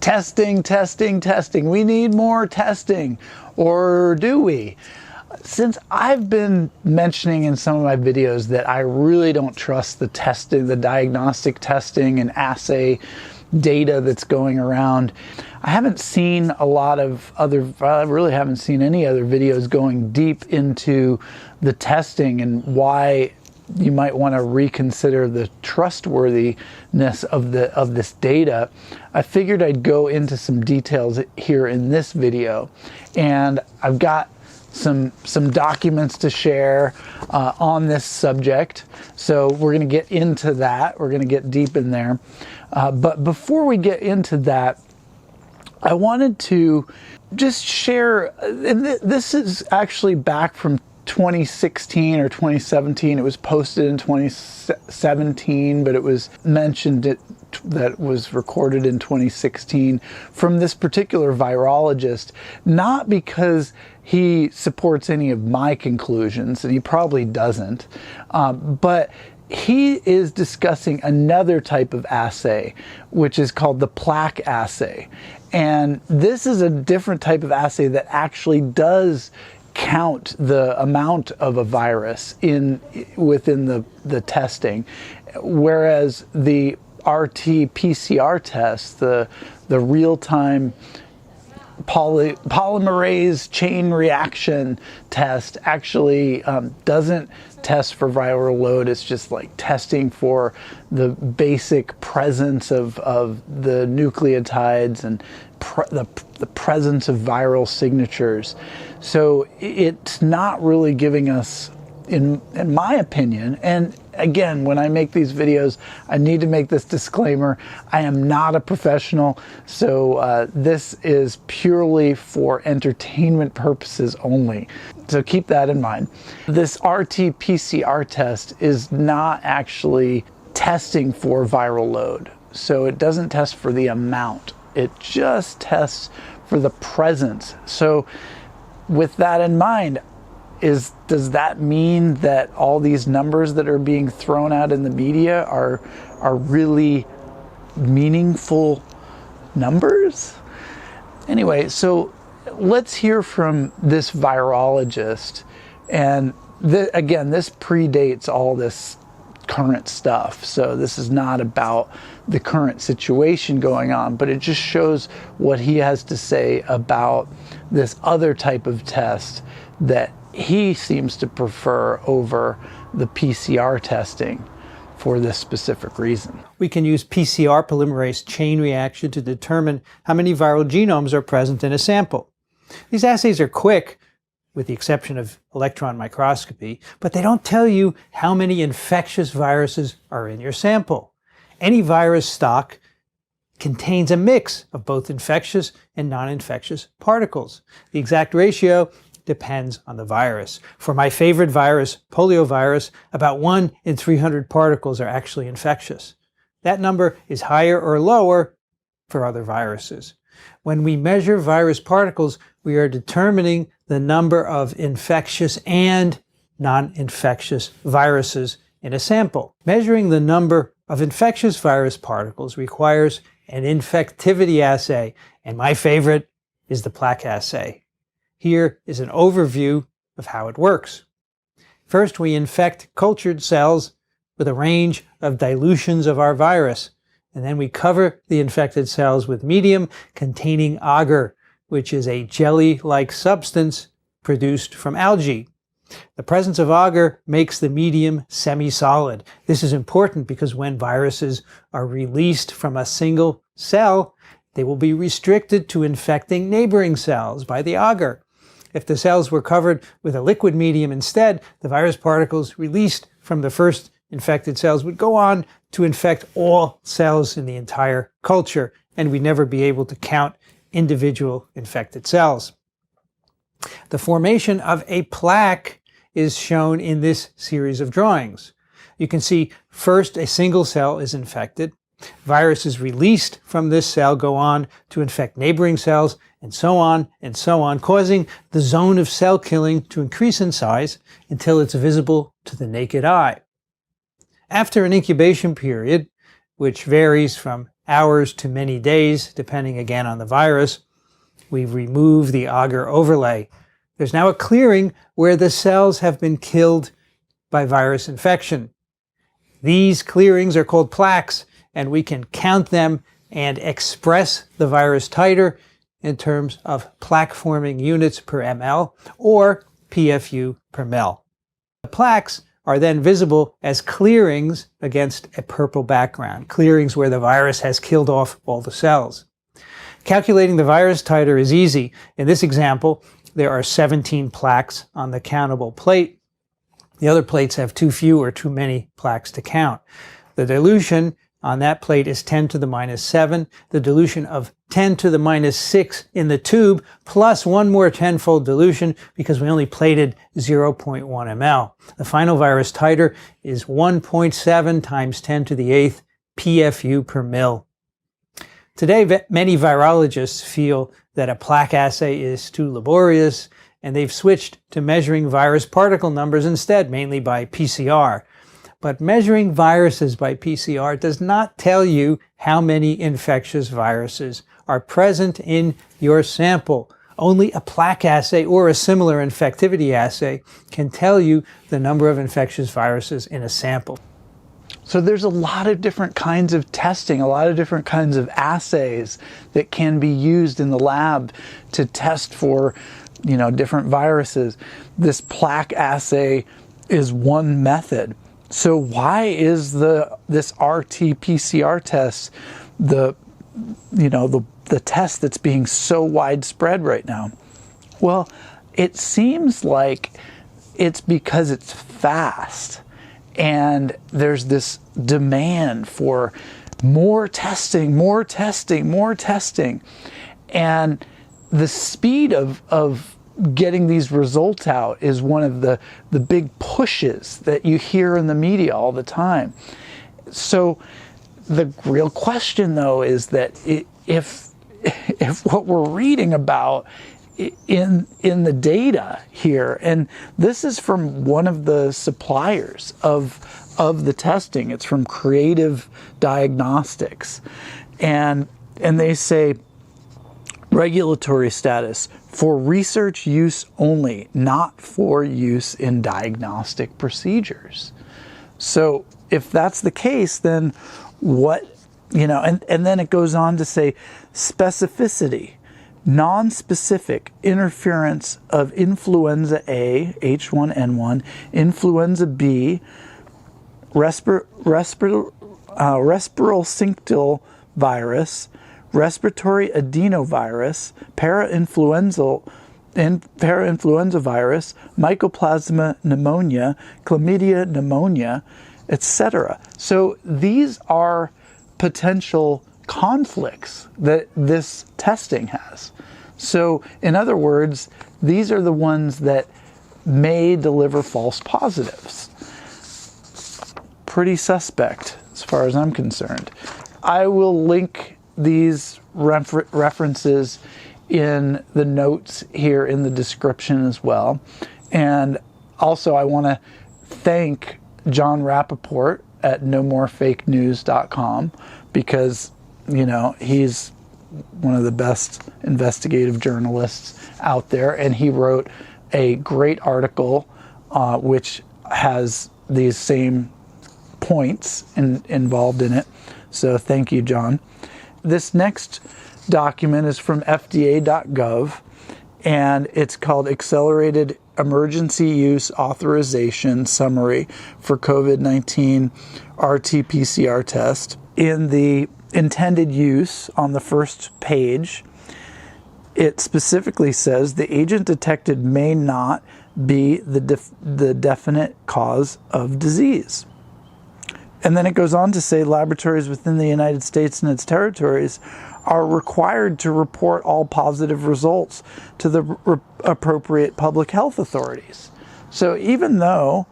Testing, testing, testing. We need more testing. Or do we? Since I've been mentioning in some of my videos that I really don't trust the testing, the diagnostic testing and assay data that's going around, I haven't seen a lot of I really haven't seen any other videos going deep into the testing and why you might want to reconsider the trustworthiness of this data. I figured I'd go into some details here in this video, and I've got some documents to share on this subject. So we're going to get into that. We're going to get deep in there. But before we get into that, I wanted to just share, and this is actually back from 2016 or 2017. It was posted in 2017, but it was mentioned that was recorded in 2016 from this particular virologist, not because he supports any of my conclusions, and he probably doesn't, but he is discussing another type of assay, which is called the plaque assay. And this is a different type of assay that actually does count the amount of a virus within the testing, whereas the RT-PCR test, the real-time polymerase chain reaction test, actually doesn't test for viral load. It's just like testing for the basic presence of the nucleotides and the presence of viral signatures. So it's not really giving us, in my opinion, and again, when I make these videos, I need to make this disclaimer. I am not a professional, so this is purely for entertainment purposes only. So keep that in mind. This RT-PCR test is not actually testing for viral load. So it doesn't test for the amount. It just tests for the presence. So with that in mind, does that mean that all these numbers that are being thrown out in the media are really meaningful numbers? Anyway, so let's hear from this virologist. And again, this predates all this current stuff. So this is not about the current situation going on, but it just shows what he has to say about this other type of test that he seems to prefer over the PCR testing for this specific reason. We can use PCR polymerase chain reaction to determine how many viral genomes are present in a sample. These assays are quick, with the exception of electron microscopy, but they don't tell you how many infectious viruses are in your sample. Any virus stock contains a mix of both infectious and non-infectious particles. The exact ratio depends on the virus. For my favorite virus, poliovirus, about 1 in 300 particles are actually infectious. That number is higher or lower for other viruses. When we measure virus particles, we are determining the number of infectious and non-infectious viruses in a sample. Measuring the number of infectious virus particles requires an infectivity assay, and my favorite is the plaque assay. Here is an overview of how it works. First, we infect cultured cells with a range of dilutions of our virus, and then we cover the infected cells with medium containing agar, which is a jelly-like substance produced from algae. The presence of agar makes the medium semi-solid. This is important because when viruses are released from a single cell, they will be restricted to infecting neighboring cells by the agar. If the cells were covered with a liquid medium instead, the virus particles released from the first infected cells would go on to infect all cells in the entire culture, and we'd never be able to count individual infected cells. The formation of a plaque is shown in this series of drawings. You can see first a single cell is infected. Viruses released from this cell go on to infect neighboring cells, and so on, causing the zone of cell killing to increase in size until it's visible to the naked eye. After an incubation period, which varies from hours to many days, depending again on the virus. We've removed the agar overlay. There's now a clearing where the cells have been killed by virus infection. These clearings are called plaques, and we can count them and express the virus titer in terms of plaque-forming units per ml or PFU per ml. The plaques are then visible as clearings against a purple background, clearings where the virus has killed off all the cells. Calculating the virus titer is easy. In this example, there are 17 plaques on the countable plate. The other plates have too few or too many plaques to count. The dilution on that plate is 10 to the minus 7. The dilution of 10 to the minus 6 in the tube, plus one more tenfold dilution because we only plated 0.1 ml. The final virus titer is 1.7 times 10 to the 8th PFU per mil. Today, many virologists feel that a plaque assay is too laborious, and they've switched to measuring virus particle numbers instead, mainly by PCR. But measuring viruses by PCR does not tell you how many infectious viruses are present in your sample. Only a plaque assay or a similar infectivity assay can tell you the number of infectious viruses in a sample. So there's a lot of different kinds of testing, a lot of different kinds of assays that can be used in the lab to test for, different viruses. This plaque assay is one method. So why is this RT-PCR test the test that's being so widespread right now? Well, it seems like it's because it's fast. And there's this demand for more testing, more testing, more testing. And the speed of getting these results out is one of the big pushes that you hear in the media all the time. So the real question, though, is that if what we're reading about in the data here, and this is from one of the suppliers of the testing. It's from Creative Diagnostics, and they say regulatory status for research use only, not for use in diagnostic procedures. So if that's the case, then what, and then it goes on to say specificity. Non-specific interference of influenza A, H1N1, influenza B, respiratory syncytial virus, respiratory adenovirus, parainfluenza virus, mycoplasma pneumonia, chlamydia pneumonia, etc. So these are potential conflicts that this testing has. So in other words, these are the ones that may deliver false positives. Pretty suspect as far as I'm concerned. I will link these references in the notes here in the description as well. And also I want to thank John Rappaport at nomorefakenews.com because he's one of the best investigative journalists out there, and he wrote a great article which has these same points involved in it. So thank you, John. This next document is from FDA.gov, and it's called Accelerated Emergency Use Authorization Summary for COVID-19 RT-PCR Test. In the intended use on the first page, it specifically says the agent detected may not be the definite cause of disease. And then it goes on to say laboratories within the United States and its territories are required to report all positive results to the appropriate public health authorities. So even though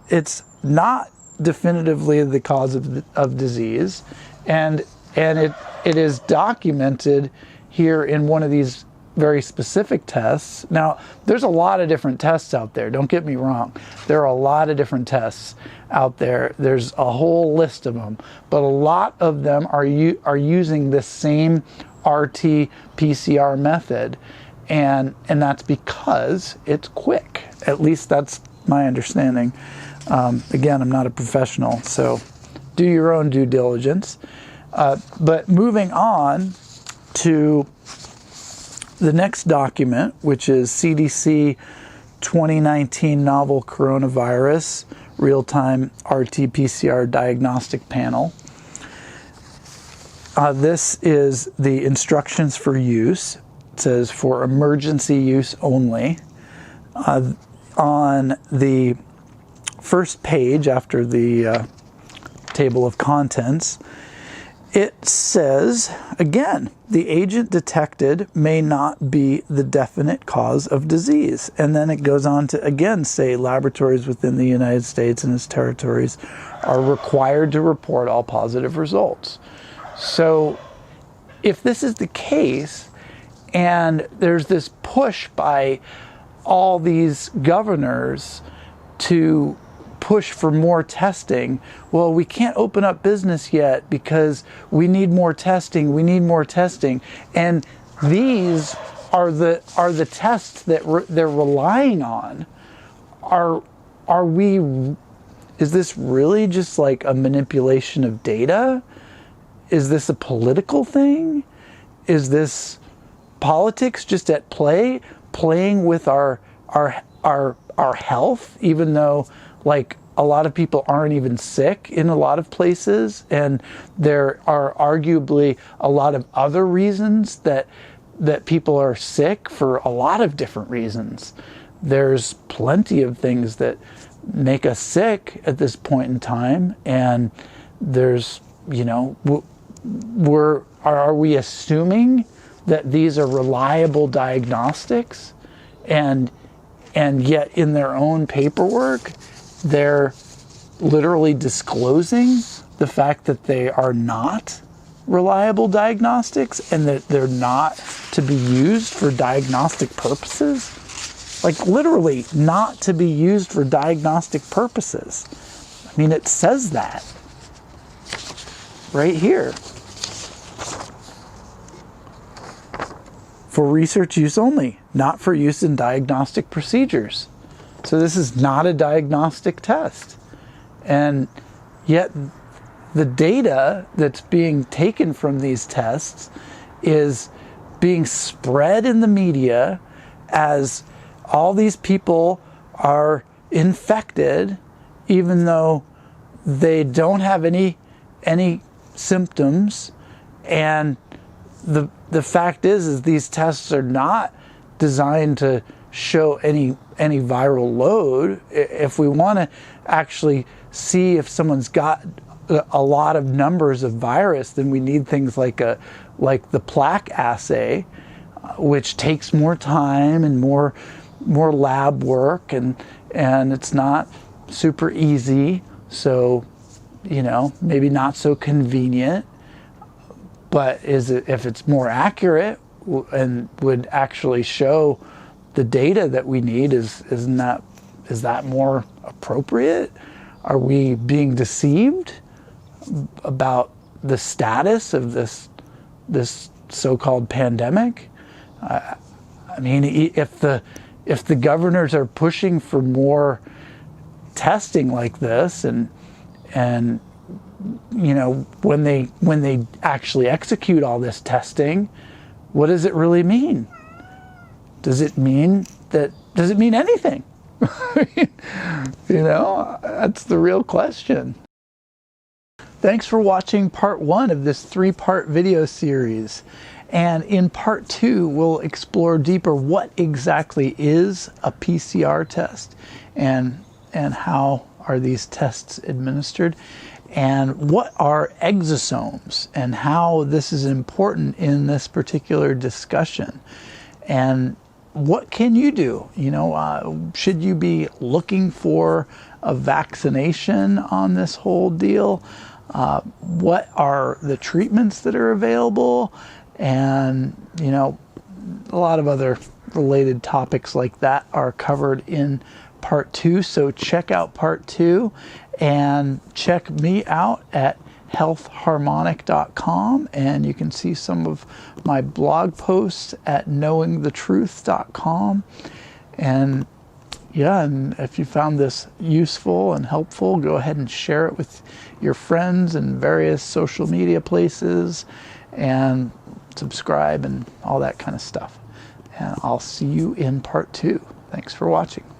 it's not definitively the cause of disease, and it is documented here in one of these very specific tests. Now, there's a lot of different tests out there. Don't get me wrong. There are a lot of different tests out there. There's a whole list of them, but a lot of them are using this same RT-PCR method, and that's because it's quick. At least that's my understanding. Again, I'm not a professional, so do your own due diligence. But moving on to the next document, which is CDC 2019 Novel Coronavirus Real-Time RT-PCR Diagnostic Panel. This is the instructions for use. It says for emergency use only. On the first page after the table of contents, it says, again, the agent detected may not be the definite cause of disease. And then it goes on to, again, say laboratories within the United States and its territories are required to report all positive results. So if this is the case, and there's this push by all these governors to push for more testing, well, we can't open up business yet because we need more testing, and these are the tests that they're relying on. Is this really just like a manipulation of data? Is this a political thing? Is this politics just at play, playing with our health, even though like a lot of people aren't even sick in a lot of places, and there are arguably a lot of other reasons that people are sick for a lot of different reasons. There's plenty of things that make us sick at this point in time, and there's, you know, are we assuming that these are reliable diagnostics, and yet in their own paperwork they're literally disclosing the fact that they are not reliable diagnostics and that they're not to be used for diagnostic purposes? Like literally not to be used for diagnostic purposes. I mean, it says that right here. For research use only, not for use in diagnostic procedures. So this is not a diagnostic test. And yet the data that's being taken from these tests is being spread in the media as all these people are infected, even though they don't have any symptoms. And the fact is these tests are not designed to show any viral load. If we want to actually see if someone's got a lot of numbers of virus, then we need things like the plaque assay, which takes more time and more lab work, and it's not super easy. So, you know, maybe not so convenient. But if it's more accurate and would actually show the data that we need, is that more appropriate? Are we being deceived about the status of this so-called pandemic? I mean, if the governors are pushing for more testing like this, and you know, when they actually execute all this testing, what does it really mean? Does it mean anything? You know, that's the real question. Thanks for watching part 1 of this 3-part video series. And in part 2, we'll explore deeper what exactly is a PCR test, and how are these tests administered, and what are exosomes and how this is important in this particular discussion. And what can you do? You know, should you be looking for a vaccination on this whole deal? What are the treatments that are available? And, you know, a lot of other related topics like that are covered in part 2. So check out part 2 and check me out at healthharmonic.com, and you can see some of my blog posts at knowingthetruth.com. And yeah, and if you found this useful and helpful, go ahead and share it with your friends in various social media places, and subscribe and all that kind of stuff. And I'll see you in part 2. Thanks for watching.